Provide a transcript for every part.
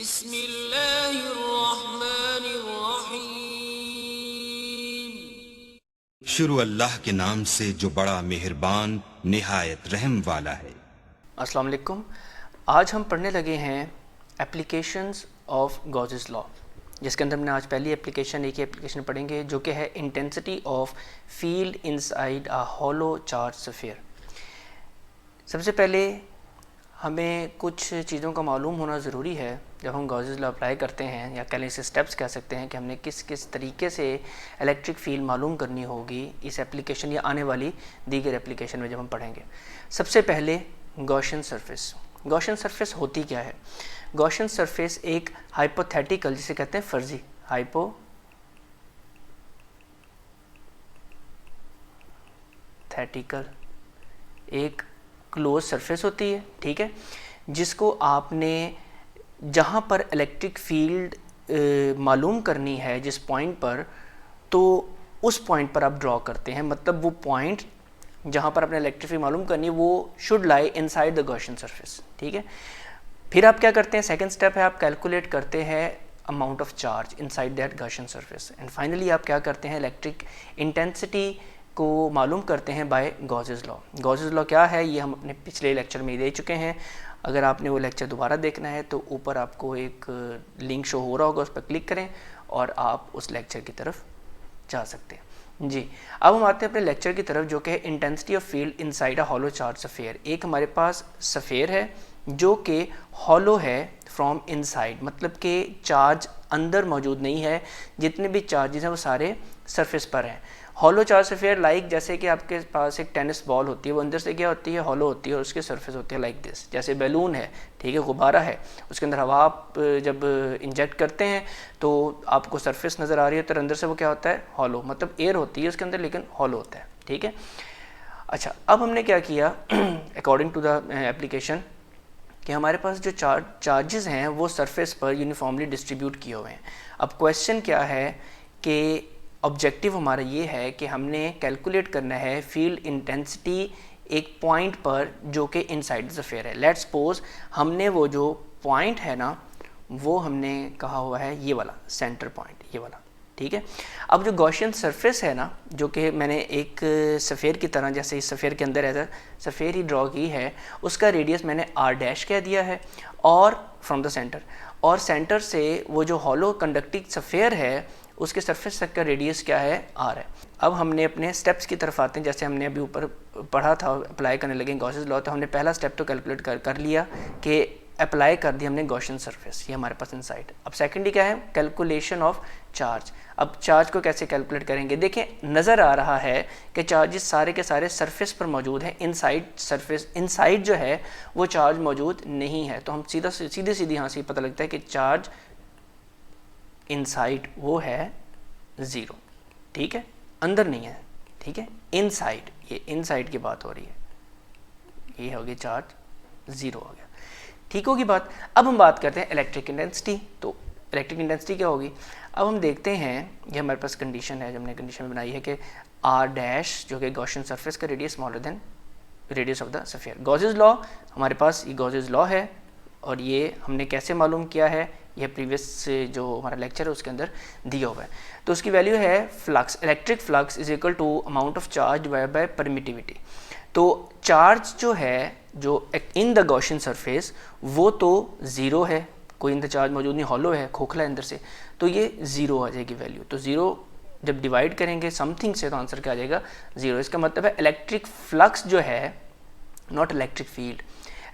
बिस्मिल्लाहिर्रहमानिर्रहीम। शुरू अल्लाह के नाम से जो बड़ा मेहरबान निहायत रहम वाला है। अस्सलाम वालेकुम। आज हम पढ़ने लगे हैं एप्लीकेशंस ऑफ गॉसेस लॉ, जिसके अंदर हमने आज पहली एप्लीकेशन एक ही एप्लीकेशन पढ़ेंगे जो कि है intensity of field inside a hollow charge sphere. सबसे पहले हमें कुछ चीज़ों का मालूम होना ज़रूरी है जब हम गॉसेस लॉ अप्लाई करते हैं, या कह लें इसे स्टेप्स कह सकते हैं कि हमने किस किस तरीके से इलेक्ट्रिक फील्ड मालूम करनी होगी इस एप्लीकेशन या आने वाली दीगर एप्लीकेशन में जब हम पढ़ेंगे। सबसे पहले गॉसियन सरफेस। गॉसियन सरफेस होती क्या है? गॉसियन सरफेस एक हाइपोथेटिकल, जिसे कहते हैं फर्जी, हाइपोथेटिकल एक क्लोज सरफेस होती है, ठीक है, जिसको आपने जहाँ पर इलेक्ट्रिक फील्ड मालूम करनी है जिस पॉइंट पर, तो उस पॉइंट पर आप ड्रॉ करते हैं। मतलब वो पॉइंट जहाँ पर आपने इलेक्ट्रिक फील्ड मालूम करनी है वो should lie inside the Gaussian surface, ठीक है। फिर आप क्या करते हैं? सेकंड स्टेप है आप कैलकुलेट करते हैं amount of charge inside that Gaussian surface. And finally आप क्या करते हैं? इलेक्ट्रिक इंटेंसिटी को मालूम करते हैं by Gauss's law. Gauss's law क्या है ये हम अपने पिछले लेक्चर में दे चुके हैं। अगर आपने वो लेक्चर दोबारा देखना है तो ऊपर आपको एक लिंक शो हो रहा होगा, उस पर क्लिक करें और आप उस लेक्चर की तरफ जा सकते हैं। जी, अब हम आते हैं अपने लेक्चर की तरफ, जो कि है intensity of field inside a hollow charge sphere. एक हमारे पास स्फीयर है जो कि हॉलो है फ्रॉम इनसाइड, मतलब कि चार्ज अंदर मौजूद नहीं है, जितने भी चार्जेस हैं वो सारे सरफेस पर हैं। हॉलो चार्ज स्फीयर लाइक जैसे कि आपके पास एक टेनिस बॉल होती है, वो अंदर से क्या होती है? हॉलो होती है, और उसकी सरफेस होती है लाइक दिस। जैसे बैलून है, ठीक है, गुब्बारा है, उसके अंदर हवा आप जब इंजेक्ट करते हैं तो आपको सरफेस नज़र आ रही है, तो अंदर से वो क्या होता है? हॉलो, मतलब एयर होती है उसके अंदर लेकिन हॉलो होता है, ठीक है। अच्छा, अब हमने क्या किया अकॉर्डिंग टू द एप्लीकेशन कि हमारे पास जो चार्जेस हैं वो सरफेस पर यूनिफॉर्मली डिस्ट्रीब्यूट किए हुए हैं। अब क्वेश्चन क्या है कि ऑब्जेक्टिव हमारा ये है कि हमने कैलकुलेट करना है फील्ड इंटेंसिटी एक पॉइंट पर जो कि इनसाइड द स्फीयर है। लेट्स सपोज हमने वो जो पॉइंट है ना वो हमने कहा हुआ है ये वाला सेंटर पॉइंट, ये वाला, ठीक है। अब जो गॉसियन सरफेस है ना, जो कि मैंने एक सफ़ेयर की तरह, जैसे इस सफ़ेयर के अंदर ऐसा सफ़ेयर ही ड्रॉ की है, उसका रेडियस मैंने r डैश कह दिया है, और फ्रॉम द सेंटर, और सेंटर से वो जो हॉलो कंडक्टिंग सफ़ेयर है उसके सरफेस तक का रेडियस क्या है? r है। अब हमने अपने स्टेप्स की तरफ आते हैं। जैसे हमने अभी ऊपर पढ़ा था, अप्लाई करने लगे गॉसेस लॉ, तो हमने पहला स्टेप तो कैलकुलेट कर लिया कि अप्लाई कर दी हमने गॉसियन सरफेस, ये हमारे पास इनसाइड। अब सेकेंडली क्या है? Calculation of charge. अब चार्ज को कैसे कैलकुलेट करेंगे? देखें, नज़र आ रहा है कि चार्जेस सारे के सारे सरफेस पर मौजूद हैं, इनसाइड सरफेस, इनसाइड जो है वो चार्ज मौजूद नहीं है। तो हम सीधी यहाँ से पता लगता है कि चार्ज इनसाइड वो है ज़ीरो, ठीक है, अंदर नहीं है, ठीक है, इनसाइड, ये इनसाइड की बात हो रही है, ये हो गया चार्ज ज़ीरो हो गया, ठीक होगी बात। अब हम बात करते हैं इलेक्ट्रिक इंटेंसिटी। तो इलेक्ट्रिक इंटेंसिटी क्या होगी? अब हम देखते हैं, ये हमारे पास कंडीशन है, जो हमने कंडीशन में बनाई है कि r डैश जो कि गॉसियन सरफेस का radius smaller than radius of the sphere. Gauss's law हमारे पास ये गॉसेस लॉ है, और ये हमने कैसे मालूम किया है? यह प्रीवियस से जो हमारा लेक्चर है उसके अंदर दिया हुआ है। तो उसकी वैल्यू है flux, electric flux is equal to amount of charge divided by permittivity. तो चार्ज जो है जो इन द गॉसियन सरफेस वो तो ज़ीरो है, कोई अंदर चार्ज मौजूद नहीं, हॉलो है, खोखला है अंदर से, तो ये ज़ीरो आ जाएगी वैल्यू। तो ज़ीरो जब डिवाइड करेंगे समथिंग से तो आंसर क्या आ जाएगा? ज़ीरो। इसका मतलब है इलेक्ट्रिक फ्लक्स जो है, not electric field,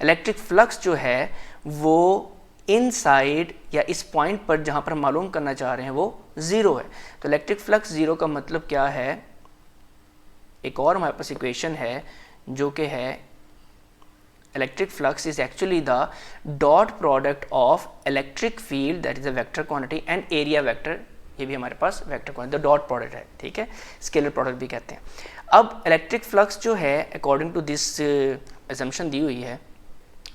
electric flux जो है वो इनसाइड या इस पॉइंट पर जहाँ पर हम मालूम करना चाह रहे हैं वो ज़ीरो है। तो इलेक्ट्रिक फ्लक्स ज़ीरो का मतलब क्या है? एक और हमारे पास इक्वेशन है जो कि है electric flux is actually the dot product of electric field that is a vector quantity and area vector, ये भी हमारे पास vector quantity, the dot product है, ठीक है, स्केलर प्रोडक्ट भी कहते हैं। अब इलेक्ट्रिक फ्लक्स जो है अकॉर्डिंग टू दिस असम्पशन दी हुई है,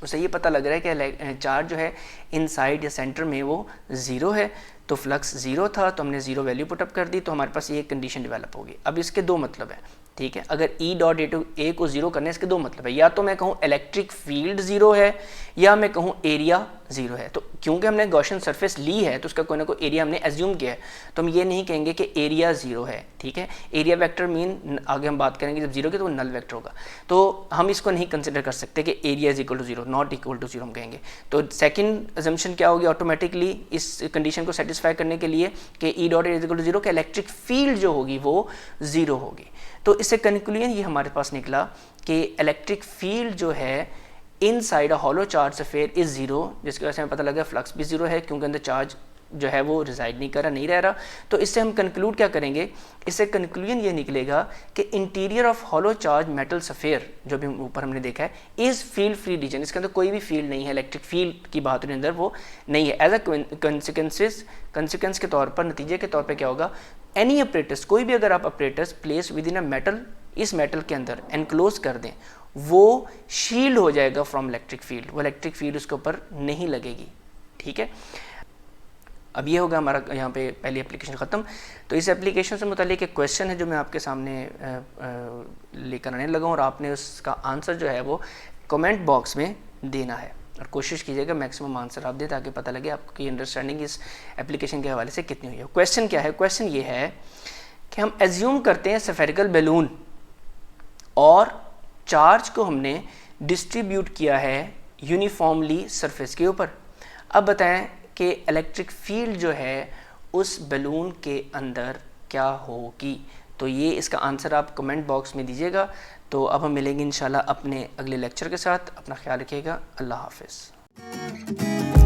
उससे ये पता लग रहा है कि चार्ज जो है इनसाइड या सेंटर में वो ज़ीरो है। तो फ्लक्स ज़ीरो था तो हमने ज़ीरो वैल्यू पुटअप कर दी, तो हमारे पास ये कंडीशन डेवलप होगी। अब इसके दो मतलब है, ठीक है, अगर ई डॉट ए को ज़ीरो करने इसके दो मतलब है, या तो मैं कहूँ इलेक्ट्रिक फील्ड ज़ीरो है या मैं कहूँ एरिया ज़ीरो है। तो क्योंकि हमने गॉसियन सरफेस ली है तो उसका कोई ना कोई एरिया हमने एज्यूम किया है, तो हम ये नहीं कहेंगे कि एरिया ज़ीरो है, ठीक है। एरिया वेक्टर मीन आगे हम बात करेंगे जब जीरो की तो वो नल वेक्टर होगा, तो हम इसको नहीं कंसिडर कर सकते कि area is equal to zero, not equal to zero हम कहेंगे। तो सेकंड अजम्पशन क्या होगी ऑटोमेटिकली इस कंडीशन को सेटिस्फाई करने के लिए कि E dot is equal to zero, कि इलेक्ट्रिक फील्ड जो होगी वो ज़ीरो होगी। तो इससे कंक्लूजन ये हमारे पास निकला कि इलेक्ट्रिक फील्ड जो है inside a hollow charge sphere is zero, जिसकी वजह से हमें पता लगा फ्लक्स भी ज़ीरो है क्योंकि अंदर चार्ज जो है वो रिजाइड नहीं कर रहा, नहीं रह रहा। तो इससे हम कंक्लूड क्या करेंगे, इससे कंक्लूजन ये निकलेगा कि interior of hollow charge metal sphere जो भी ऊपर हमने देखा है इज़ फील्ड फ्री रीजन, इसके अंदर कोई भी फील्ड नहीं है, इलेक्ट्रिक फील्ड की बात के अंदर वो नहीं है। एज अ कंसिक्वेंस के तौर पर, नतीजे के तौर पर क्या होगा, एनी ऑपरेटर्स, कोई भी अगर आप operators place with in a metal, इस मेटल के अंदर एनक्लोज कर दें, वो शील्ड हो जाएगा फ्रॉम इलेक्ट्रिक फील्ड, वो इलेक्ट्रिक फील्ड उसके ऊपर नहीं लगेगी, ठीक है। अब ये होगा हमारा यहाँ पे पहली एप्लीकेशन ख़त्म। तो इस एप्लीकेशन से मुतालिक एक क्वेश्चन है जो मैं आपके सामने लेकर आने लगा हूँ, और आपने उसका आंसर जो है वो कमेंट बॉक्स में देना है, और कोशिश कीजिएगा मैक्सिमम आंसर आप दें ताकि पता लगे आपकी अंडरस्टैंडिंग इस एप्लीकेशन के हवाले से कितनी हुई है। क्वेश्चन क्या है, क्वेश्चन ये है कि हम एज्यूम करते हैं स्फेरिकल बैलून और चार्ज को हमने डिस्ट्रीब्यूट किया है यूनिफॉर्मली सरफेस के ऊपर। अब बताएं कि इलेक्ट्रिक फील्ड जो है उस बैलून के अंदर क्या होगी। तो ये इसका आंसर आप कमेंट बॉक्स में दीजिएगा। तो अब हम मिलेंगे इंशाल्लाह अपने अगले लेक्चर के साथ। अपना ख्याल रखिएगा। अल्लाह हाफ़िज़।